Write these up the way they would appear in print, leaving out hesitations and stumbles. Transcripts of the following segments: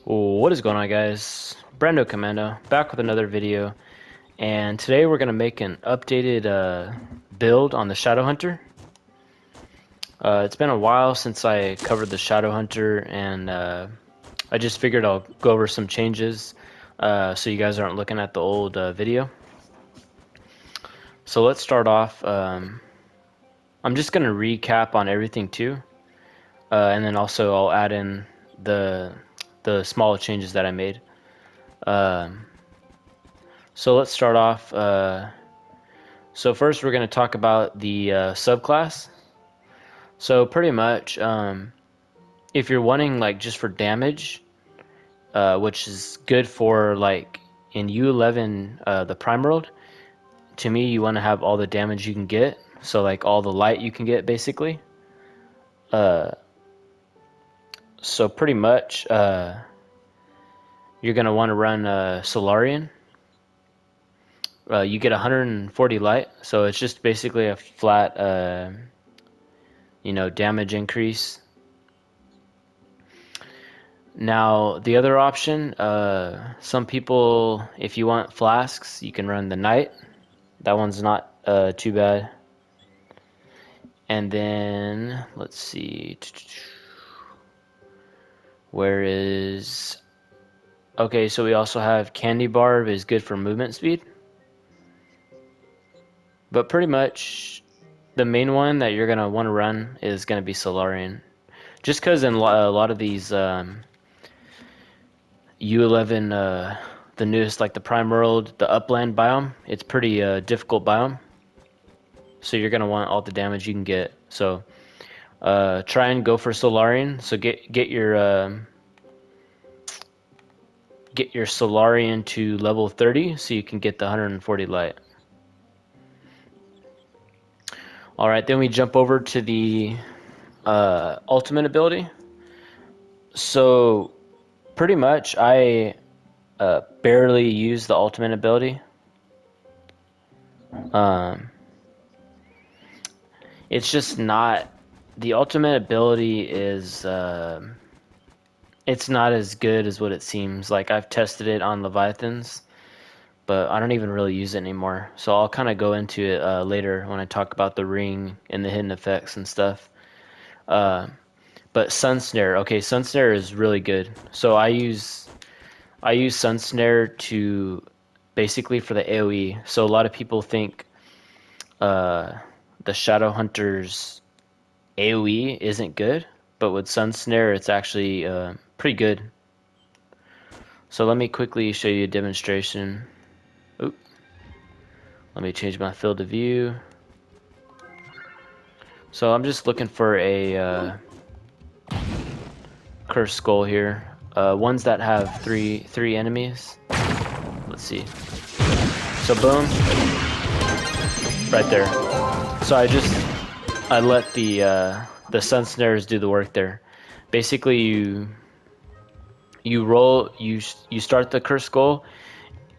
What is going on, guys? Brando Commando back with another video, and today we're gonna make an updated build on the Shadow Hunter. It's been a while since I covered the Shadow Hunter, and I just figured I'll go over some changes so you guys aren't looking at the old video. So let's start off. I'm just gonna recap on everything too, and then also I'll add in the small changes that I made. Um, So let's start off. So first we're going to talk about the subclass. So pretty much, if you're wanting like just for damage, which is good for like in U11, the Prime World, to me you want to have all the damage you can get. So like all the light you can get basically. Uh, so pretty much, you're going to want to run Solarian. You get 140 light, so it's just basically a flat, damage increase. Now, the other option, some people, if you want flasks, you can run the Knight. That one's not too bad. And then, let's see. Where is... Okay, so we also have Candy Barb is good for movement speed. But pretty much, the main one that you're going to want to run is going to be Solarian. Just because in a lot of these U11, the newest, like the Prime World, the Upland biome, it's pretty difficult biome. So you're gonna want all the damage you can get. So try and go for Solarian. So get your Solarian to level 30, so you can get the 140 light. All right, then we jump over to the ultimate ability. So pretty much, I barely use the ultimate ability. It's just not, the ultimate ability is it's not as good as what it seems. Like I've tested it on Leviathans, but I don't even really use it anymore. So I'll kind of go into it later when I talk about the ring and the hidden effects and stuff. But Sun Snare, okay, Sun Snare is really good. So I use Sun Snare to basically for the AoE. So a lot of people think the Shadow Hunter's AoE isn't good, but with Sun Snare it's actually pretty good. So let me quickly show you a demonstration. Oop. Let me change my field of view. So I'm just looking for a cursed skull here. Ones that have three enemies. Let's see. So boom, right there. So I let the Sun Snares do the work there. Basically, you start the cursed skull,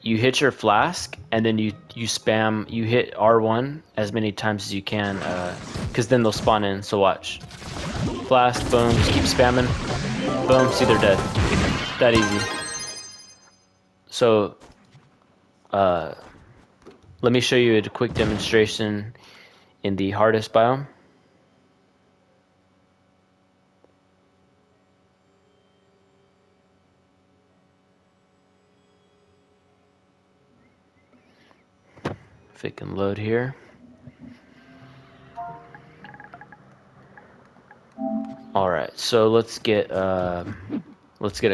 you hit your flask, and then you hit R1 as many times as you can, because then they'll spawn in. So watch, flask, boom, just keep spamming, boom. See, they're dead. That easy. So let me show you a quick demonstration in the hardest biome. If it can load here. All right, so let's get a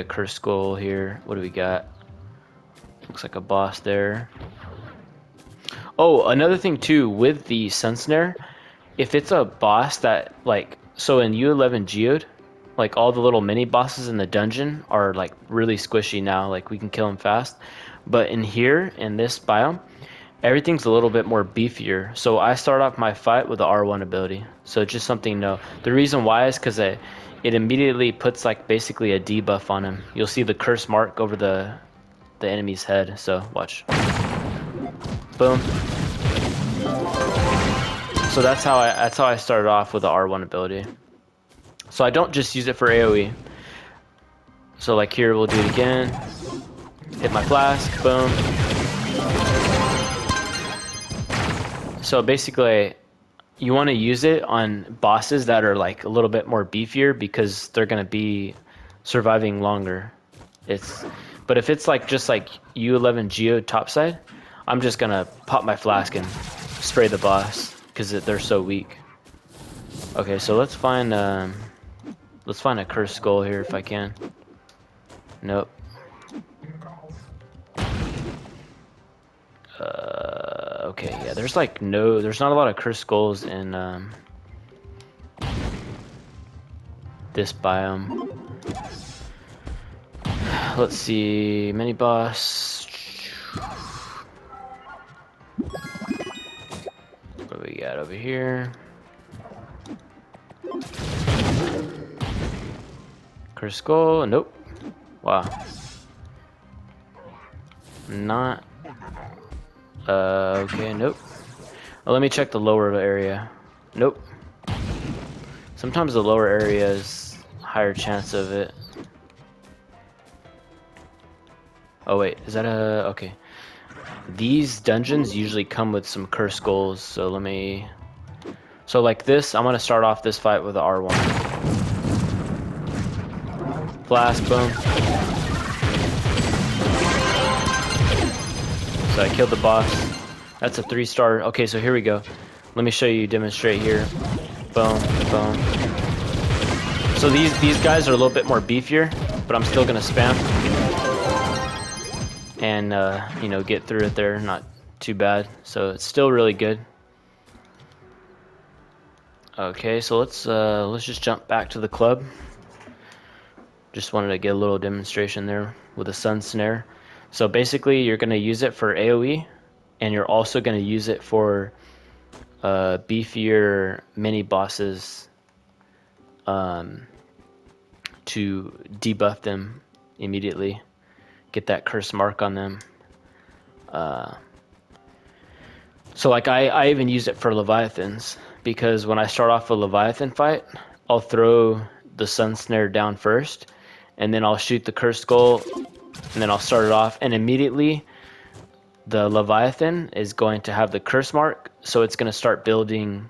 cursed skull here. What do we got? Looks like a boss there. Oh, another thing too with the Sun Snare, if it's a boss that like, so in U11 Geode, like all the little mini bosses in the dungeon are like really squishy now. Like we can kill them fast, but in here in this biome, everything's a little bit more beefier. So I start off my fight with the R1 ability. So just something to know. The reason why is because it immediately puts like basically a debuff on him. You'll see the curse mark over the enemy's head. So watch. Boom. So that's how I started off with the R1 ability. So I don't just use it for AoE. So like here, we'll do it again. Hit my flask, boom. So basically, you want to use it on bosses that are like a little bit more beefier because they're gonna be surviving longer. But if it's like just like U11 Geo topside, I'm just gonna pop my flask and spray the boss because they're so weak. Okay, so let's find a cursed skull here if I can. Nope. Okay, yeah, there's not a lot of cursed skulls in this biome. Let's see, mini boss. What do we got over here? Cursed skull, nope. Wow. Not. Okay, nope. Well, let me check the lower area. Nope. Sometimes the lower area is higher chance of it. Oh wait, is that a... okay. These dungeons usually come with some cursed skulls, so let me... So like this, I'm gonna start off this fight with the R1. Flask, boom. So I killed the boss. That's a 3-star. Okay, so here we go. Let me show you, demonstrate here. Boom, boom. So these guys are a little bit more beefier, but I'm still gonna spam. And you know, get through it there, not too bad. So it's still really good. Okay, so let's just jump back to the club. Just wanted to get a little demonstration there with a sun snare. So basically, you're gonna use it for AoE, and you're also gonna use it for beefier mini bosses to debuff them immediately. Get that curse mark on them. So like I even use it for Leviathans, because when I start off a Leviathan fight, I'll throw the sun snare down first, and then I'll shoot the cursed skull, and then I'll start it off, and immediately the Leviathan is going to have the curse mark, so it's going to start building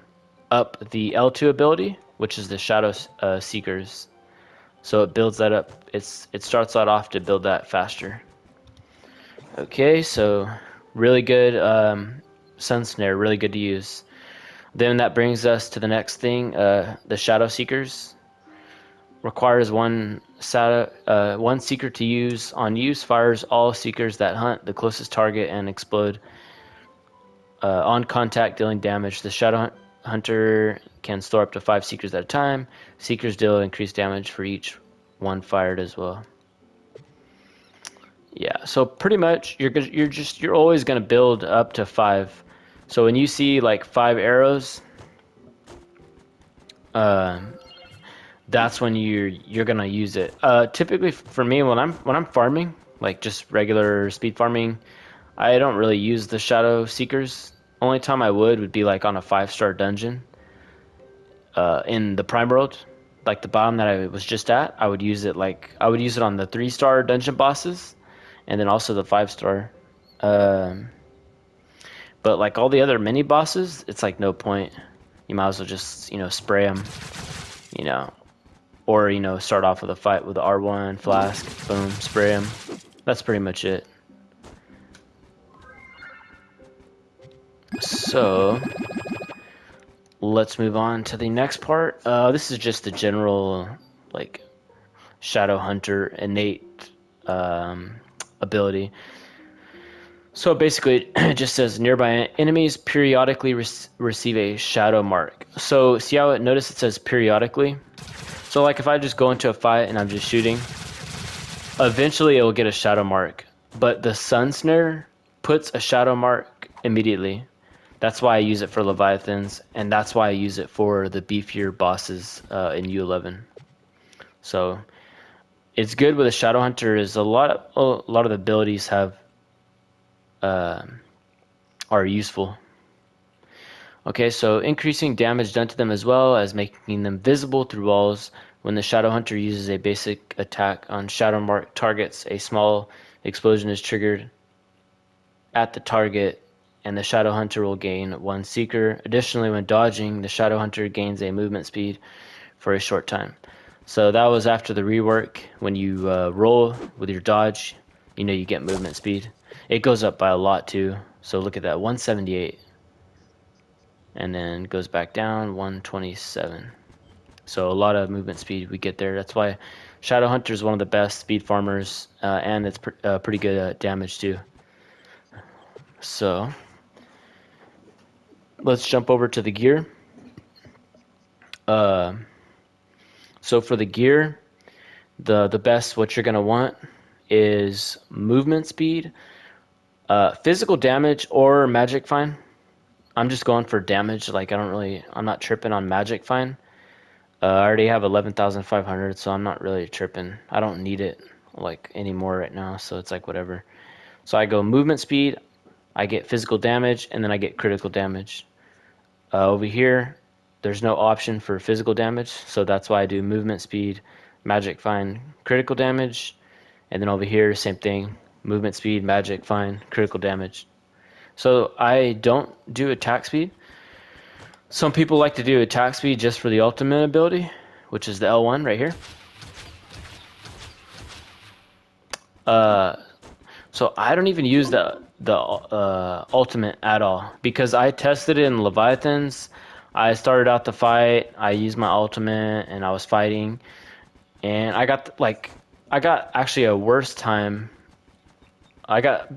up the L2 ability, which is the Shadow Seekers. So it builds that up. It starts that off to build that faster. Okay, so really good sun snare, really good to use. Then that brings us to the next thing. The Shadow Seekers requires one seeker to use. On use, fires all seekers that hunt the closest target and explode on contact, dealing damage. The Shadow Hunter can store up to 5 seekers at a time. Seekers deal increased damage for each one fired as well. Yeah, so pretty much you're always gonna build up to 5. So when you see like 5 arrows, that's when you're gonna use it. Typically for me, when I'm farming, like just regular speed farming, I don't really use the Shadow Seekers. Only time I would be like on a 5-star dungeon. In the Prime World, like the biome that I was just at, I would use it on the 3-star dungeon bosses, and then also the 5-star. But like all the other mini bosses, it's like no point. You might as well just spray them, you know, or start off with a fight with the R1 flask, boom, spray them. That's pretty much it. So let's move on to the next part. This is just the general like Shadow Hunter innate ability. So basically, it just says nearby enemies periodically receive a shadow mark. So see how notice it says periodically? So like if I just go into a fight and I'm just shooting, eventually it will get a shadow mark. But the sun snare puts a shadow mark immediately. That's why I use it for Leviathans, and that's why I use it for the beefier bosses in U11. So it's good with a Shadow Hunter. Is a lot of the abilities have are useful. Okay, so increasing damage done to them as well as making them visible through walls When the Shadow Hunter uses a basic attack on shadow marked targets, a small explosion is triggered at the target, and the Shadow Hunter will gain 1 Seeker. Additionally, when dodging, the Shadow Hunter gains a movement speed for a short time. So that was after the rework. When you roll with your dodge, you know you get movement speed. It goes up by a lot too. So look at that, 178. And then goes back down, 127. So a lot of movement speed we get there. That's why Shadow Hunter is one of the best speed farmers, and it's pretty good at damage too. So let's jump over to the gear. So for the gear, the best what you're gonna want is movement speed, physical damage, or magic fine. I'm just going for damage. Like I'm not tripping on magic fine. I already have 11,500, so I'm not really tripping. I don't need it like anymore right now, so it's like whatever. So I go movement speed, I get physical damage, and then I get critical damage. Over here, there's no option for physical damage, so that's why I do movement speed, magic fine, critical damage, and then over here, same thing, movement speed, magic fine, critical damage. So I don't do attack speed. Some people like to do attack speed just for the ultimate ability, which is the L1 right here. So I don't even use the ultimate at all because I tested it in Leviathans. I started out the fight, I used my ultimate, and I was fighting, and I got actually a worse time. I got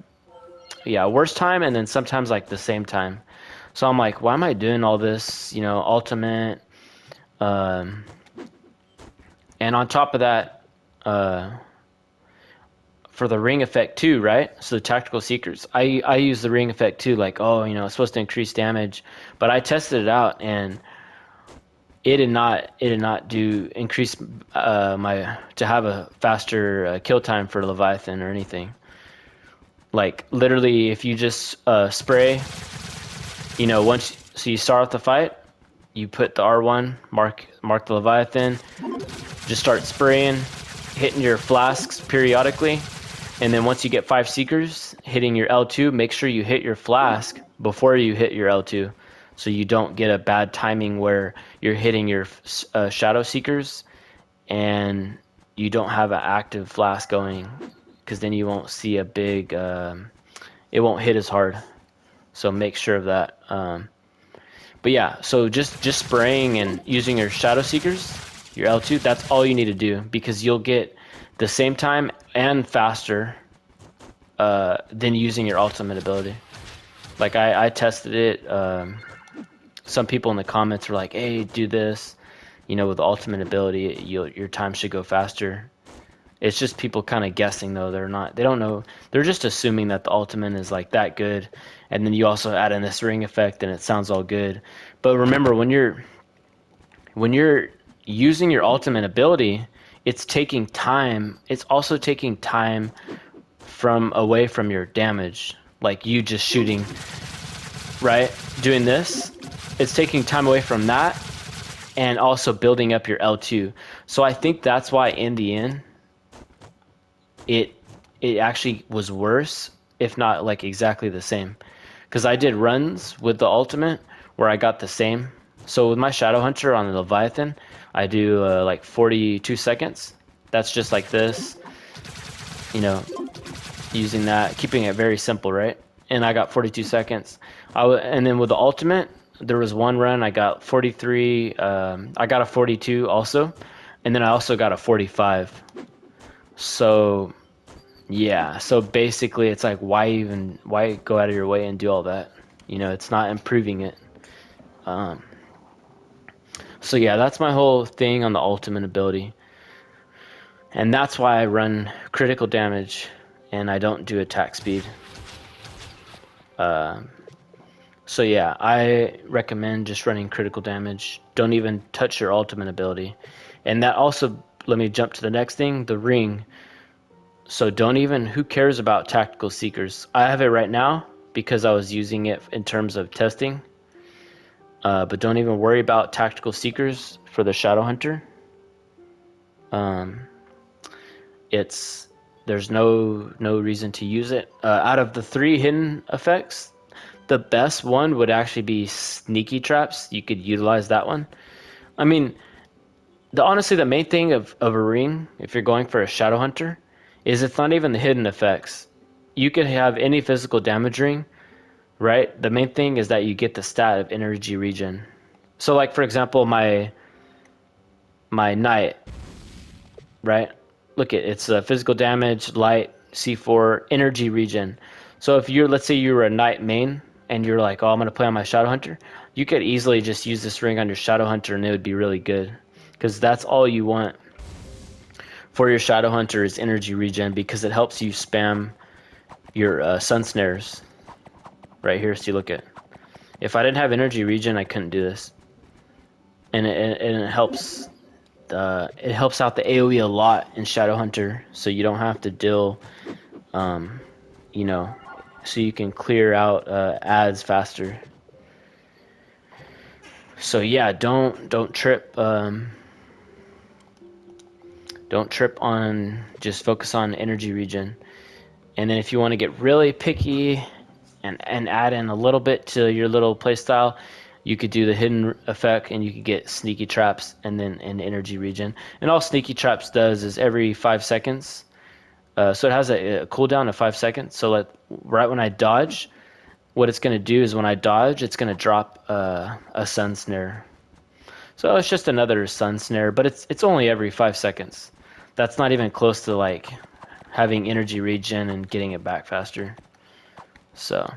worse time, and then sometimes like the same time. So I'm like, why am I doing all this? You know, ultimate, um, and on top of that, uh, for the ring effect too, right? So the tactical seekers, I use the ring effect too, like, oh, you know, it's supposed to increase damage, but I tested it out and it did not do increase my to have a faster kill time for Leviathan or anything. Like literally, if you just spray, you know, so you start off the fight, you put the R1, mark the Leviathan, just start spraying, hitting your flasks periodically. And then once you get 5 Seekers, hitting your L2, make sure you hit your Flask before you hit your L2. So you don't get a bad timing where you're hitting your Shadow Seekers and you don't have an active Flask going. Because then you won't see a big, it won't hit as hard. So make sure of that. But yeah, so just spraying and using your Shadow Seekers, your L2, that's all you need to do. Because you'll get the same time and faster than using your ultimate ability. Like I tested it. Some people in the comments were like, "Hey, do this," you know, with the ultimate ability, your time should go faster. It's just people kind of guessing though. They don't know. They're just assuming that the ultimate is like that good, and then you also add in this ring effect, and it sounds all good. But remember, when you're using your ultimate ability, it's taking time. It's also taking time from away from your damage, like you just shooting, right? Doing this, it's taking time away from that and also building up your L2. So I think that's why in the end it actually was worse, if not like exactly the same. Because I did runs with the ultimate where I got the same. So with my Shadow Hunter on the Leviathan, I do like 42 seconds. That's just like this, you know, using that, keeping it very simple, right? And I got 42 seconds. And then with the ultimate, there was one run I got 43. I got a 42 also, and then I also got a 45. So yeah, so basically, it's like why go out of your way and do all that? You know, it's not improving it. Um, so yeah, that's my whole thing on the ultimate ability, and that's why I run critical damage, and I don't do attack speed. So yeah, I recommend just running critical damage. Don't even touch your ultimate ability. And that also, let me jump to the next thing, the ring. So don't even, who cares about tactical seekers? I have it right now because I was using it in terms of testing. But don't even worry about tactical seekers for the Shadow Hunter. Um, there's no reason to use it. Out of the 3 hidden effects, the best one would actually be sneaky traps. You could utilize that one. I mean, honestly, the main thing of a ring, if you're going for a shadow hunter, is it's not even the hidden effects. You could have any physical damage ring, right? The main thing is that you get the stat of energy regen. So, like for example, my knight, right? Look at it's physical damage, light, C4, energy regen. So if you're, let's say you were a knight main and you're like, oh, I'm gonna play on my shadow hunter, you could easily just use this ring on your shadow hunter and it would be really good, because that's all you want for your shadow hunter is energy regen, because it helps you spam your sun snares right here. So you look at, if I didn't have energy regen, I couldn't do this, and it helps. It helps out the AoE a lot in Shadow Hunter, so you don't have to deal, um, you know, so you can clear out ads faster. So yeah, don't trip on, just focus on energy regen. And then if you want to get really picky and add in a little bit to your little playstyle, you could do the hidden effect and you could get sneaky traps and then an energy regen. And all sneaky traps does is every 5 seconds. So it has a cooldown of 5 seconds. So like right when I dodge, what it's going to do is when I dodge, it's going to drop a sun snare. So it's just another sun snare, but it's only every 5 seconds. That's not even close to like having energy regen and getting it back faster. So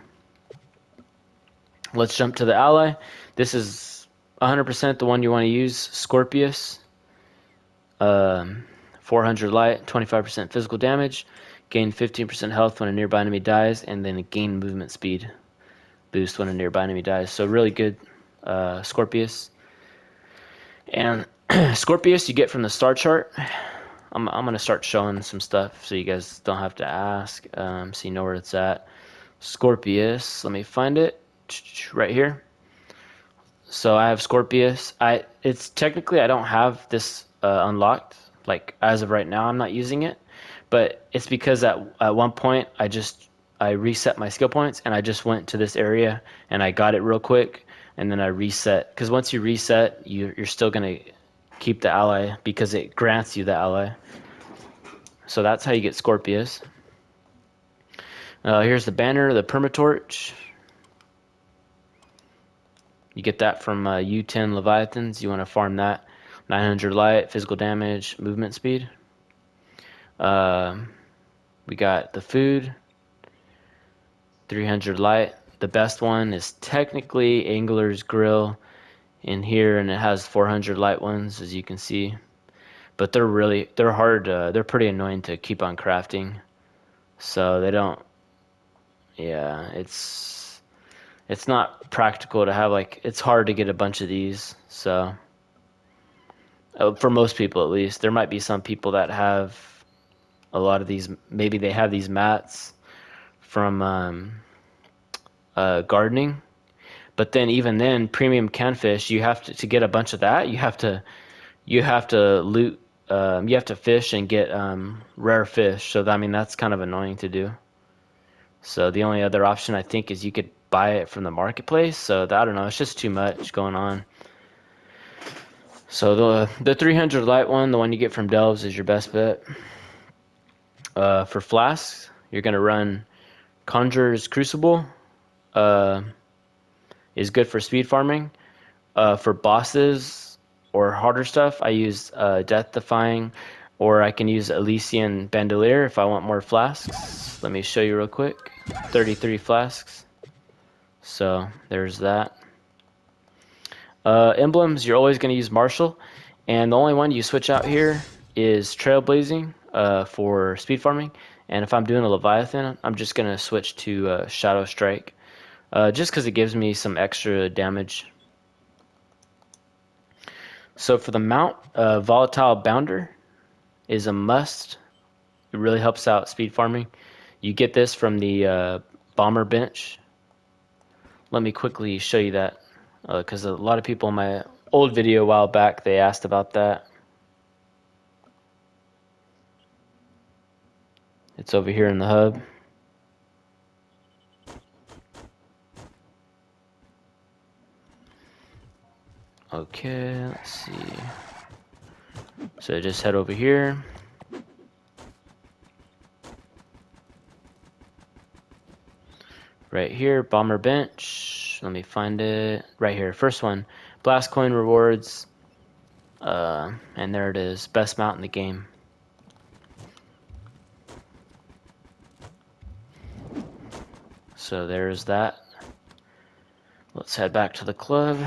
let's jump to the ally. This is 100% the one you want to use, Scorpius. Um, 400 light, 25% physical damage, gain 15% health when a nearby enemy dies, and then gain movement speed boost when a nearby enemy dies. So really good Scorpius. And Scorpius you get from the star chart. I'm gonna start showing some stuff so you guys don't have to ask, so you know where it's at. Scorpius, let me find it right here. So I have Scorpius. It's technically I don't have this unlocked. Like as of right now, I'm not using it, but it's because at one point I reset my skill points and I just went to this area and I got it real quick and then I reset. Because once you reset, you're still gonna keep the ally because it grants you the ally. So that's how you get Scorpius. Here's the banner, the permatorch. You get that from U10 Leviathans. You want to farm that. 900 light, physical damage, movement speed. We got the food, 300 light. The best one is technically Angler's Grill in here, and it has 400 light ones, as you can see. But they're hard. They're pretty annoying to keep on crafting. So they don't. Yeah, it's not practical to have like. It's hard to get a bunch of these. So. For most people at least, there might be some people that have a lot of these. Maybe they have these mats from gardening, but then even then, premium canfish, you have to get a bunch of that. You have to loot. You have to fish and get rare fish. So I mean that's kind of annoying to do. So the only other option I think is you could buy it from the marketplace. So I don't know. It's just too much going on. So the 300 light one, the one you get from Delves, is your best bet. For Flasks, you're gonna run Conjurer's Crucible. Uh, is good for speed farming. For bosses or harder stuff, I use Death Defying, or I can use Elysian Bandolier if I want more flasks. Let me show you real quick. 33 flasks. So there's that. Emblems, you're always going to use Martial, and the only one you switch out here is Trailblazing for speed farming. And if I'm doing a Leviathan, I'm just going to switch to Shadow Strike, just because it gives me some extra damage. So for the mount, Volatile Bounder is a must. It really helps out speed farming. You get this from the Bomber Bench. Let me quickly show you that, because a lot of people in my old video a while back, they asked about that. It's over here in the hub. Okay, let's see. So just head over here. Right here, bomber bench. Let me find it. Right here, first one. Blast coin rewards. And there it is. Best mount in the game. So there's that. Let's head back to the club.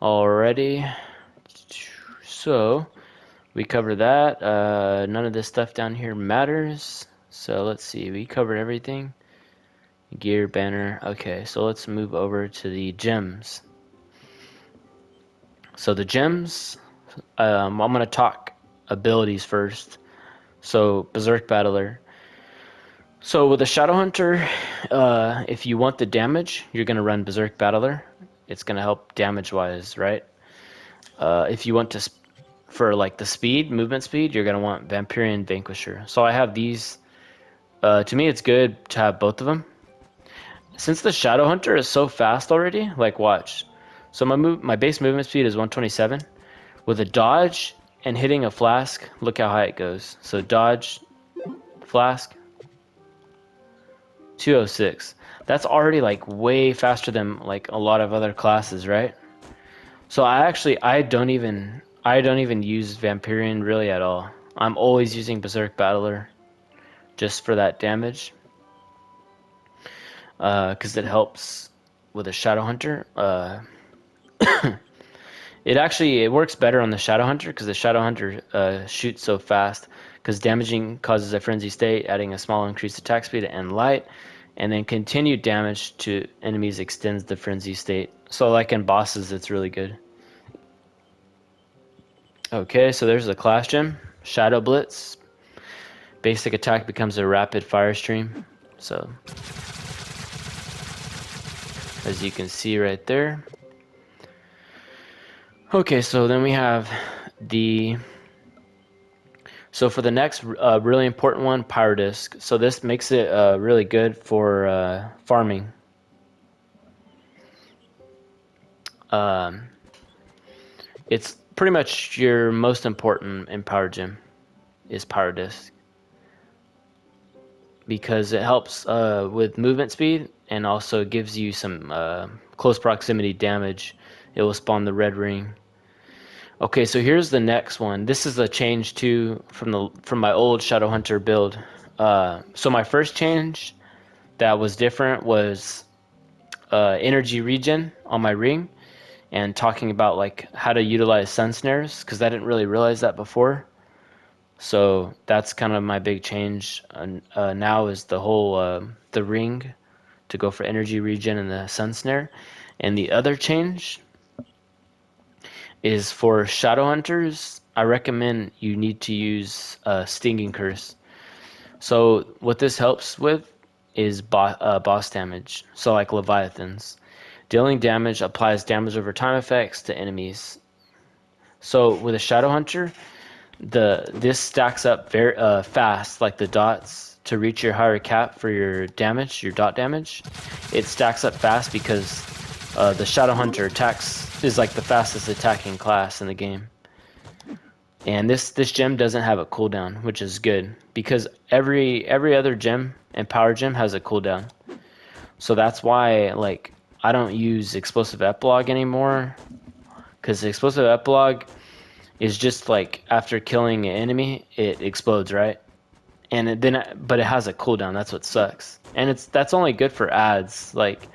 Alrighty. So we covered that. None of this stuff down here matters. So let's see. We covered everything. Gear, banner. Okay, so let's move over to the gems. So the gems, I'm going to talk abilities first. So Berserk Battler. So with a Shadow Hunter, if you want the damage, you're going to run Berserk Battler. It's going to help damage-wise, right? If you want to, for like the speed, movement speed, you're going to want Vampirian Vanquisher. So I have these. To me, it's good to have both of them. Since the Shadow Hunter is so fast already, like watch. So my base movement speed is 127. With a dodge and hitting a flask, look how high it goes. So dodge, flask, 206. That's already like way faster than like a lot of other classes, right? So I don't even use Vampirian really at all. I'm always using Berserk Battler just for that damage. Because it helps with a Shadow Hunter. It works better on the Shadow Hunter because the Shadow Hunter shoots so fast. Because damaging causes a frenzy state, adding a small increased attack speed and light, and then continued damage to enemies extends the frenzy state. So like in bosses, it's really good. Okay, so there's the class gem, Shadow Blitz. Basic attack becomes a rapid fire stream. So as you can see right there. Okay, so then we have the so for the next really important one, Power Disc. So this makes it really good for farming. Um, it's pretty much your most important in Power Gem is Power Disc because it helps with movement speed and also gives you some close proximity damage. It will spawn the red ring. Okay, so here's the next one. This is a change too from my old Shadow Hunter build. So my first change that was different was energy regen on my ring and talking about like how to utilize sun snares because I didn't really realize that before. So that's kind of my big change now is the whole the ring to go for energy regen and the sun snare. And the other change is for Shadow Hunters. I recommend you need to use Stinging Curse. So what this helps with is boss damage. So like Leviathans. Dealing damage applies damage over time effects to enemies. So with a Shadow Hunter, this stacks up very fast, like the dots, to reach your higher cap for your damage, your dot damage. It stacks up fast because the Shadow Hunter is like the fastest attacking class in the game. And this gem doesn't have a cooldown, which is good because every other gem and power gem has a cooldown. So that's why like I don't use explosive epilogue anymore because the explosive epilogue is just like after killing an enemy it explodes, right? And but it has a cooldown. That's what sucks. And that's only good for ads like.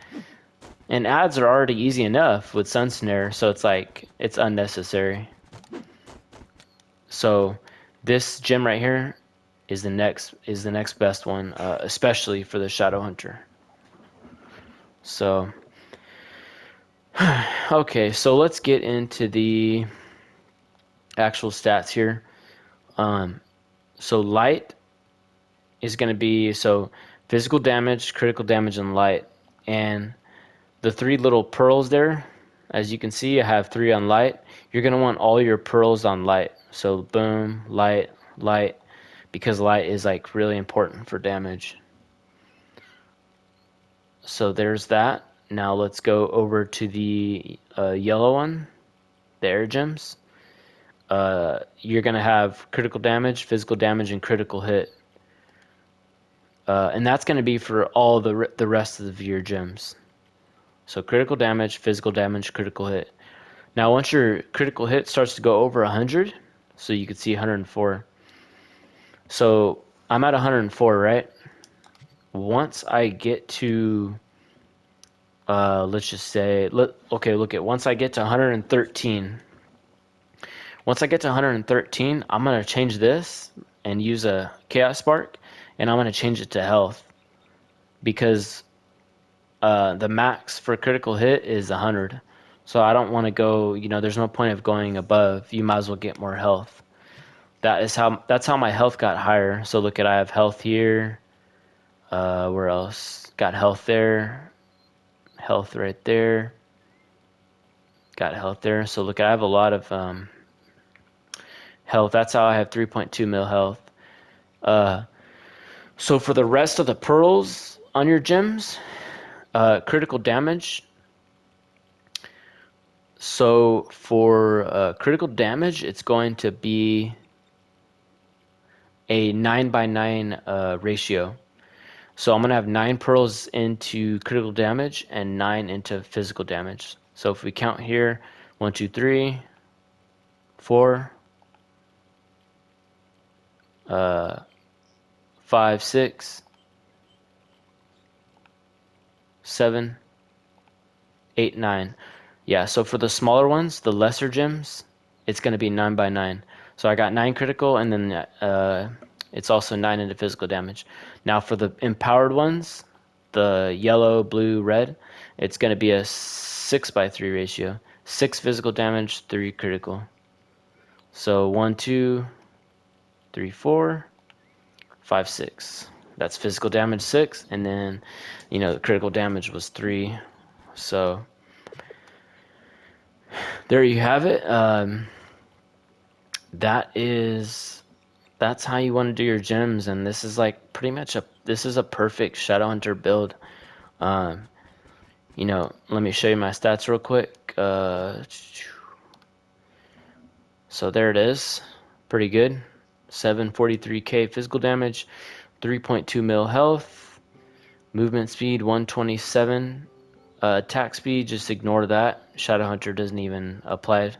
And ads are already easy enough with Sun Snare, so it's like it's unnecessary. So this gem right here is the next best one, especially for the Shadow Hunter. So okay, so let's get into the actual stats here. So light is going to be physical damage, critical damage, and light. And the 3 little pearls there, as you can see, I have 3 on light. You're going to want all your pearls on light. So boom, light, light, because light is like really important for damage. So there's that. Now let's go over to the yellow one, the air gems. You're going to have critical damage, physical damage, and critical hit. And that's going to be for all the rest of your gems. So critical damage, physical damage, critical hit. Now once your critical hit starts to go over 100, so you can see 104. So I'm at 104, right? Once I get to, let's just say, okay, look at once I get to 113. Once I get to 113, I'm going to change this and use a Chaos Spark, and I'm going to change it to health. Because the max for critical hit is 100. So I don't want to go, there's no point of going above. You might as well get more health. That's how my health got higher. So look at, I have health here. Where else? Got health there. Health right there. Got health there. So look, I have a lot of health. That's how I have 3.2 mil health. So for the rest of the pearls on your gems, critical damage. So for critical damage, it's going to be a 9x9 ratio. So I'm going to have 9 pearls into critical damage and 9 into physical damage. So if we count here, 1, 2, 3, 4, 5, 6, 7, 8, 9. Yeah, so for the smaller ones, the lesser gems, it's going to be 9x9. So I got 9 critical, and then it's also 9 into physical damage. Now for the empowered ones, the yellow, blue, red, it's going to be a 6x3 ratio. 6 physical damage, 3 critical. So 1, 2, 3, 4, 5, 6. That's physical damage 6, and then, the critical damage was 3. So there you have it. That's how you want to do your gems, and this is like pretty much this is a perfect Shadowhunter build. Let me show you my stats real quick. So there it is, pretty good. 743k physical damage, 3.2 mil health, movement speed 127, attack speed, just ignore that. Shadowhunter doesn't even apply.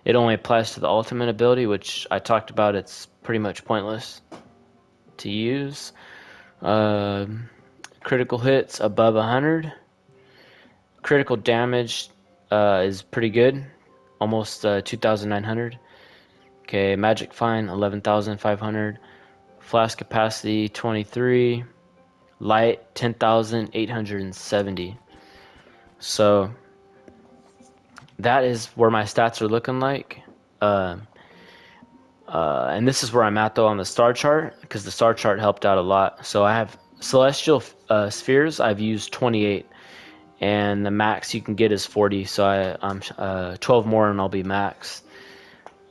It only applies to the ultimate ability, which I talked about. It's pretty much pointless to use. Critical hits above 100. Critical damage is pretty good, almost 2,900. Okay, magic fine 11,500. Flask capacity 23. Light 10,870. So that is where my stats are looking like. And this is where I'm at though on the star chart, because the star chart helped out a lot. So I have celestial spheres. I've used 28, and the max you can get is 40. So I'm 12 more and I'll be max.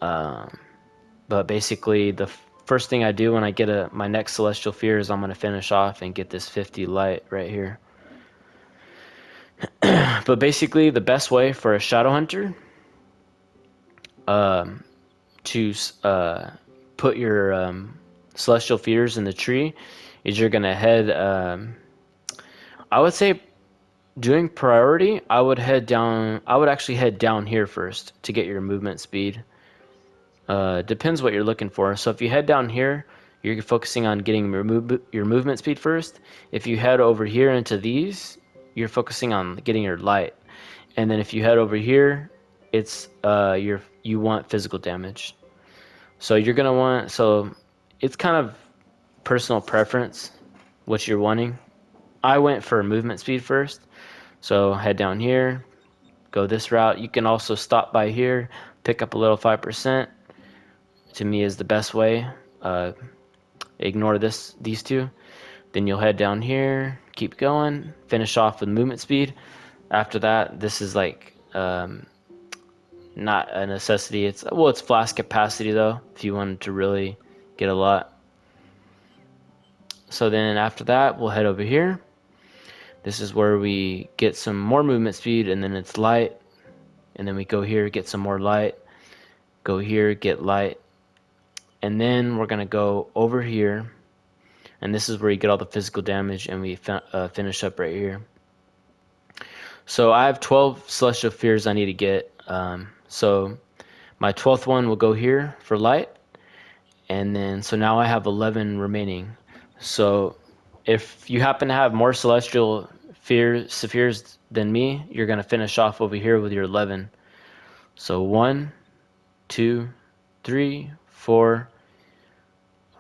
But basically, the first thing I do when I get my next celestial sphere is I'm going to finish off and get this 50 light right here. But basically, the best way for a shadow hunter to put your celestial fears in the tree is you're gonna head. I would say doing priority. I would head down. I would actually head down here first to get your movement speed. Depends what you're looking for. So if you head down here, you're focusing on getting your movement speed first. If you head over here into these, you're focusing on getting your light. And then if you head over here, it's you want physical damage. So you're gonna want, so it's kind of personal preference what you're wanting. I went for movement speed first, so head down here, go this route. You can also stop by here, pick up a little 5%. To me is the best way. Ignore these two. Then you'll head down here, keep going, finish off with movement speed. After that, this is like not a necessity. It's flask capacity though, if you wanted to really get a lot. So then after that, we'll head over here. This is where we get some more movement speed, and then it's light. And then we go here, get some more light. Go here, get light. And then we're gonna go over here, and this is where you get all the physical damage, and we finish up right here. So I have 12 Celestial Fears I need to get. So my 12th one will go here for light, and then so now I have 11 remaining. So if you happen to have more Celestial Spheres than me, you're gonna finish off over here with your 11. So 1, 2, 3, 4,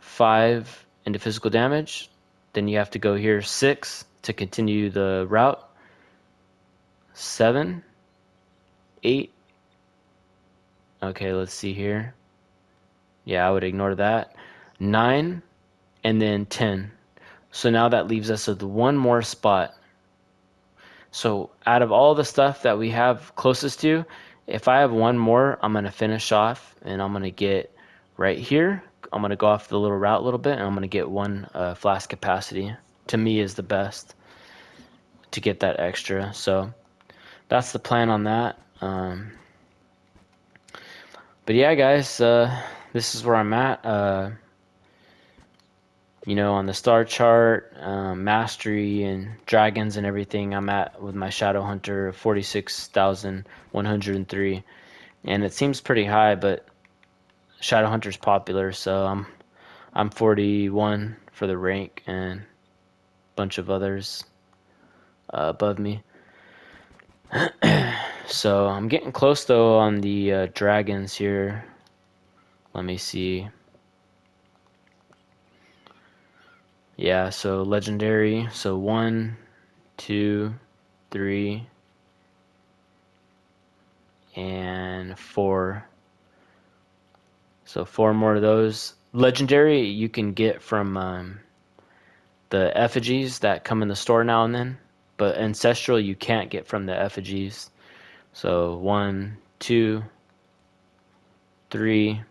5 into physical damage. Then you have to go here 6 to continue the route. 7, 8. Okay, let's see here. Yeah, I would ignore that. 9, and then 10. So now that leaves us with one more spot. So out of all the stuff that we have closest to, if I have one more, I'm going to finish off, and I'm going to get right here. I'm going to go off the little route a little bit, and I'm going to get one flask capacity. To me is the best to get that extra. So that's the plan on that. But yeah, guys, this is where I'm at. You know, on the star chart, mastery and dragons and everything, I'm at with my Shadow Hunter 46,103, and it seems pretty high, but Shadow Hunter's popular, so I'm 41 for the rank, and a bunch of others above me. So I'm getting close though on the dragons here. Let me see. Yeah, so legendary. So 1, 2, 3, and 4. So 4 more of those. Legendary you can get from the effigies that come in the store now and then, but ancestral you can't get from the effigies. So 1, 2, 3,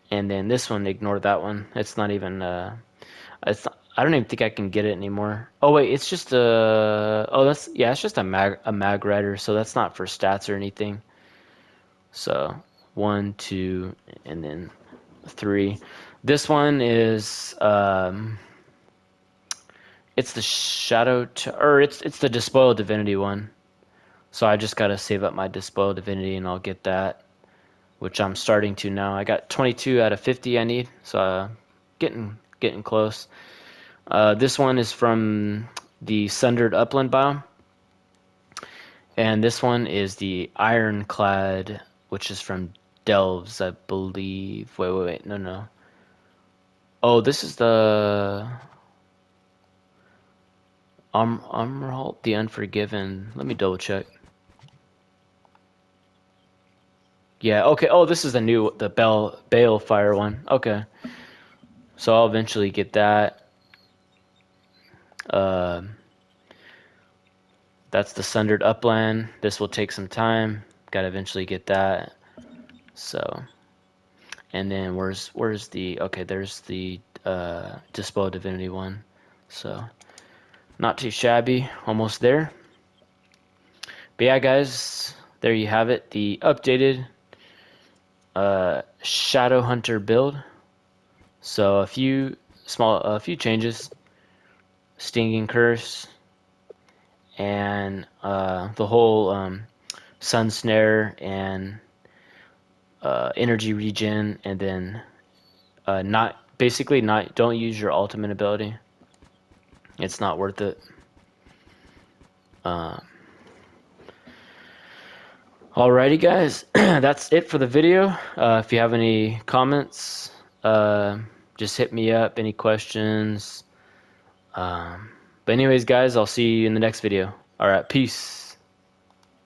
and then this one, ignore that one. It's not even I don't even think I can get it anymore. Oh wait, it's just it's just a mag rider, so that's not for stats or anything. So 1, 2, and then 3. This one is it's the it's the Despoiled Divinity one. So I just gotta save up my Despoiled Divinity and I'll get that, which I'm starting to now. I got 22 out of 50 I need, so getting close. This one is from the Sundered Upland biome, and this one is the Ironclad, which is from Delves, I believe. Wait, no. Oh, this is the Umralt, the Unforgiven. Let me double check. Yeah, okay. Oh, this is the Balefire one. Okay. So I'll eventually get that. That's the Sundered Upland. This will take some time. Gotta eventually get that. So, and then where's the, okay, there's the Dispo Divinity one. So, not too shabby. Almost there. But yeah, guys, there you have it. The updated Shadow Hunter build. So a few changes. Stinging Curse, and the whole Sun Snare and energy regen, and then don't use your ultimate ability. It's not worth it. Alrighty, guys, that's it for the video. If you have any comments, just hit me up. Any questions? But anyways, guys, I'll see you in the next video. All right, peace.